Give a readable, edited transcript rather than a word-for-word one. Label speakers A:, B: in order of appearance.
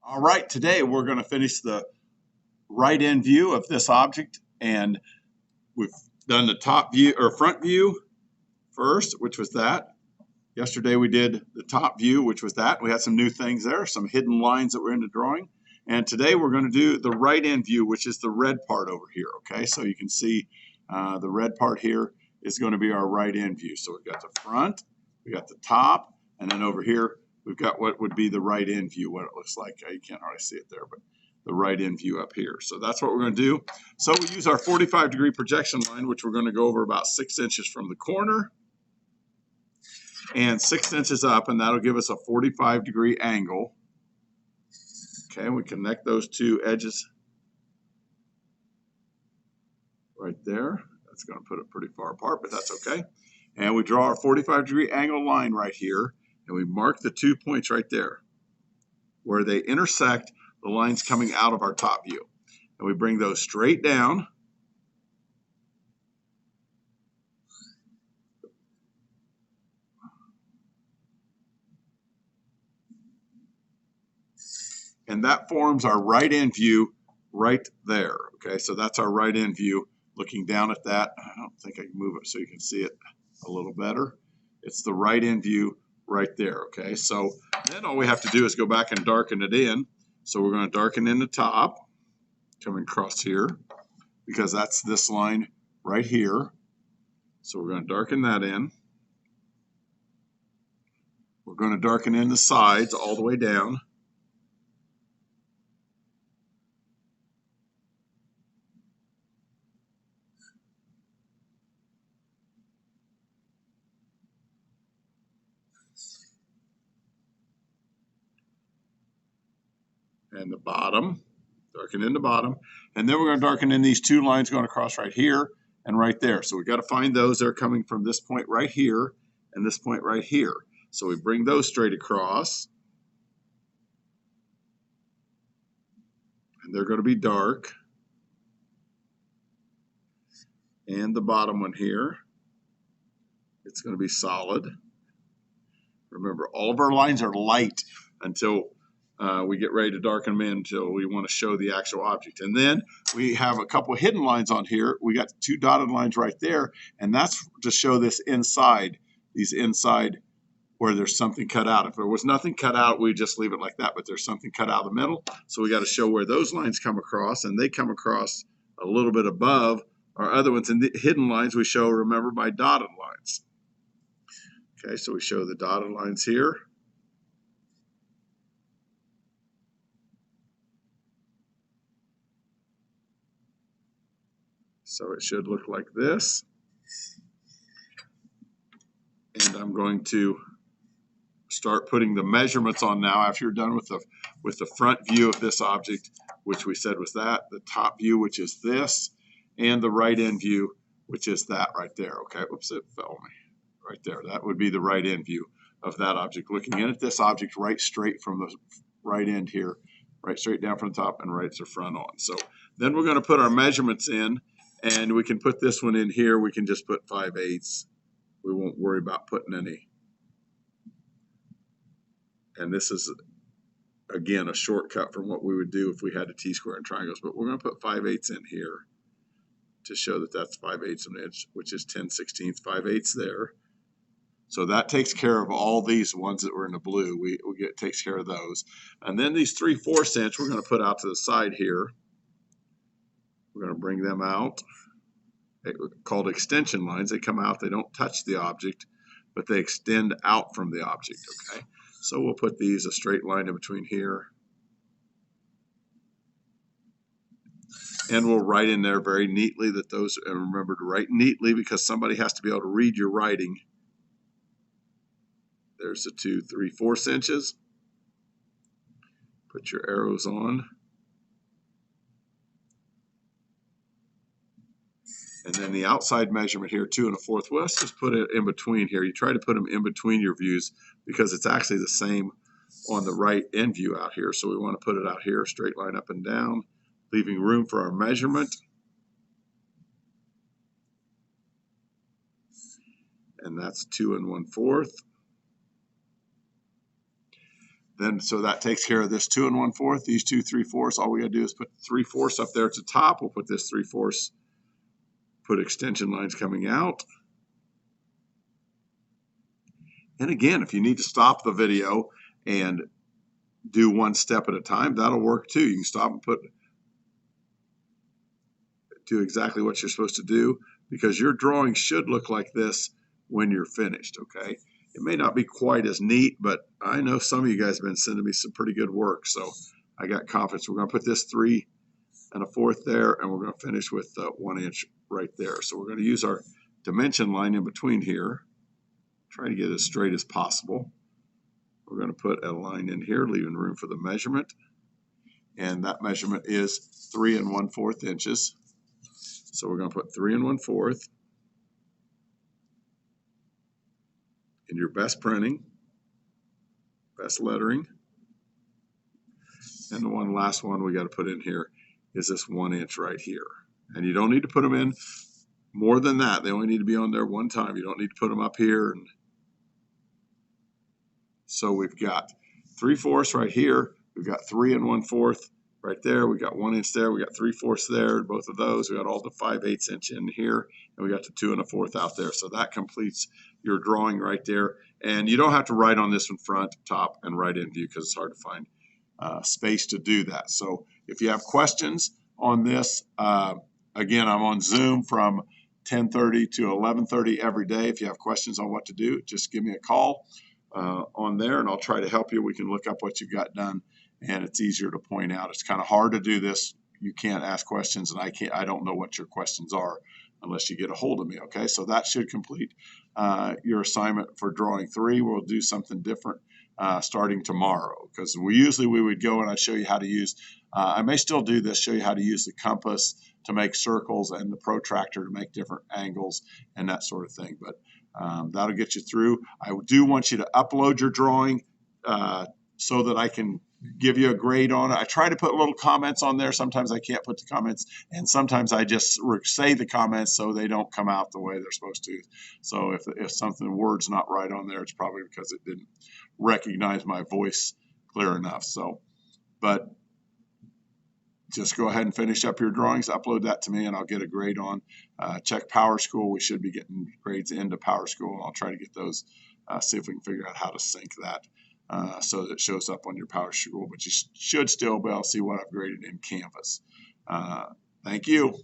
A: All right, today we're going to finish the right end view of this object, and we've done the top view or front view first, which was that. Yesterday we did the top view, which was that. We had some new things there, some hidden lines that were in the drawing. And today we're going to do the right end view, which is the red part over here. Okay, so you can see the red part here is going to be our right end view. So we've got the front, we got the top, and then over here we've got what would be the right end view, what it looks like. You can't hardly see it there, but the right end view up here. So that's what we're going to do. So we use our 45-degree projection line, which we're going to go over about 6 inches from the corner and 6 inches up, and that'll give us a 45-degree angle. Okay, we connect those two edges right there. That's going to put it pretty far apart, but that's okay. And we draw our 45-degree angle line right here, and we mark the 2 points right there where they intersect the lines coming out of our top view. And we bring those straight down. And that forms our right end view right there. Okay, so that's our right end view. Looking down at that, I don't think I can move it so you can see it a little better. It's the right end view right there. Okay, so then all we have to do is go back and darken it in. So we're going to darken in the top, coming across here, because that's this line right here. So we're going to darken that in. We're going to darken in the sides all the way down. And the bottom, darken in the bottom. And then we're going to darken in these two lines going across right here and right there. So we've got to find those that are coming from this point right here and this point right here. So we bring those straight across. And they're going to be dark. And the bottom one here, it's going to be solid. Remember, all of our lines are light until we get ready to darken them in until we want to show the actual object. And then we have a couple of hidden lines on here. We got two dotted lines right there, and that's to show this inside, these inside where there's something cut out. If there was nothing cut out, we'd just leave it like that, but there's something cut out of the middle. So we got to show where those lines come across, and they come across a little bit above our other ones. And the hidden lines we show, remember, by dotted lines. Okay, so we show the dotted lines here. So it should look like this. And I'm going to start putting the measurements on now after you're done with the front view of this object, which we said was that, the top view, which is this, and the right end view, which is that right there. Okay, whoops, it fell me right there. That would be the right end view of that object. Looking in at this object right straight from the right end here, right straight down from the top and right to front on. So then we're going to put our measurements in, and we can put this one in here. We can just put 5/8. We won't worry about putting any. And this is, again, a shortcut from what we would do if we had a T-square and triangles. But we're going to put 5/8 in here to show that that's 5/8 of an inch, which is 10/16, 5/8 there. So that takes care of all these ones that were in the blue. We takes care of those. And then these 3/4 inch we're going to put out to the side here. We're going to bring them out. They're called extension lines. They come out. They don't touch the object, but they extend out from the object. Okay. So we'll put these a straight line in between here. And we'll write in there very neatly that those, and remember to write neatly because somebody has to be able to read your writing. There's the 2 3/4 inches. Put your arrows on. And then the outside measurement here, 2 1/4. Well, let's just put it in between here. You try to put them in between your views because it's actually the same on the right end view out here. So we want to put it out here, straight line up and down, leaving room for our measurement. And that's 2 1/4. Then, so that takes care of this 2 1/4, these 2 3/4. All we gotta do is put 3/4 up there at the top. We'll put this 3/4, put extension lines coming out. And again, if you need to stop the video and do one step at a time, that'll work too. You can stop and do exactly what you're supposed to do, because your drawing should look like this when you're finished, okay? It may not be quite as neat, but I know some of you guys have been sending me some pretty good work, so I got confidence. We're going to put this 3 1/4 there, and we're going to finish with 1 inch right there. So we're going to use our dimension line in between here. Try to get as straight as possible. We're going to put a line in here, leaving room for the measurement. And that measurement is 3 1/4 inches. So we're going to put 3 1/4 in your best printing, best lettering. And the last one we got to put in here is this 1 inch right here. And you don't need to put them in more than that. They only need to be on there one time. You don't need to put them up here. And so we've got 3/4 right here. We've got 3 1/4 right there. We got 1 inch there. We got 3/4 there. Both of those. We got all the 5/8 inch in here, and we got the 2 1/4 out there. So that completes your drawing right there. And you don't have to write on this one front, top, and right in view, because it's hard to find space to do that. So if you have questions on this, again, I'm on Zoom from 10:30 to 11:30 every day. If you have questions on what to do, just give me a call on there, and I'll try to help you. We can look up what you've got done, and it's easier to point out. It's kind of hard to do this. You can't ask questions, and I don't know what your questions are unless you get a hold of me. Okay, so that should complete your assignment for drawing 3. We'll do something different starting tomorrow, because we would go and I'd show you how to use, I may still do this, show you how to use the compass to make circles and the protractor to make different angles and that sort of thing. But that'll get you through. I do want you to upload your drawing so that I can give you a grade on it. I try to put little comments on there. Sometimes I can't put the comments, and sometimes I just say the comments so they don't come out the way they're supposed to. So if something, word's not right on there, it's probably because it didn't recognize my voice clear enough. So, but just go ahead and finish up your drawings, upload that to me, and I'll get a grade on. Check PowerSchool. We should be getting grades into PowerSchool, and I'll try to get those, see if we can figure out how to sync that so that it shows up on your PowerSchool. But you should still be able to see what I've graded in Canvas. Thank you.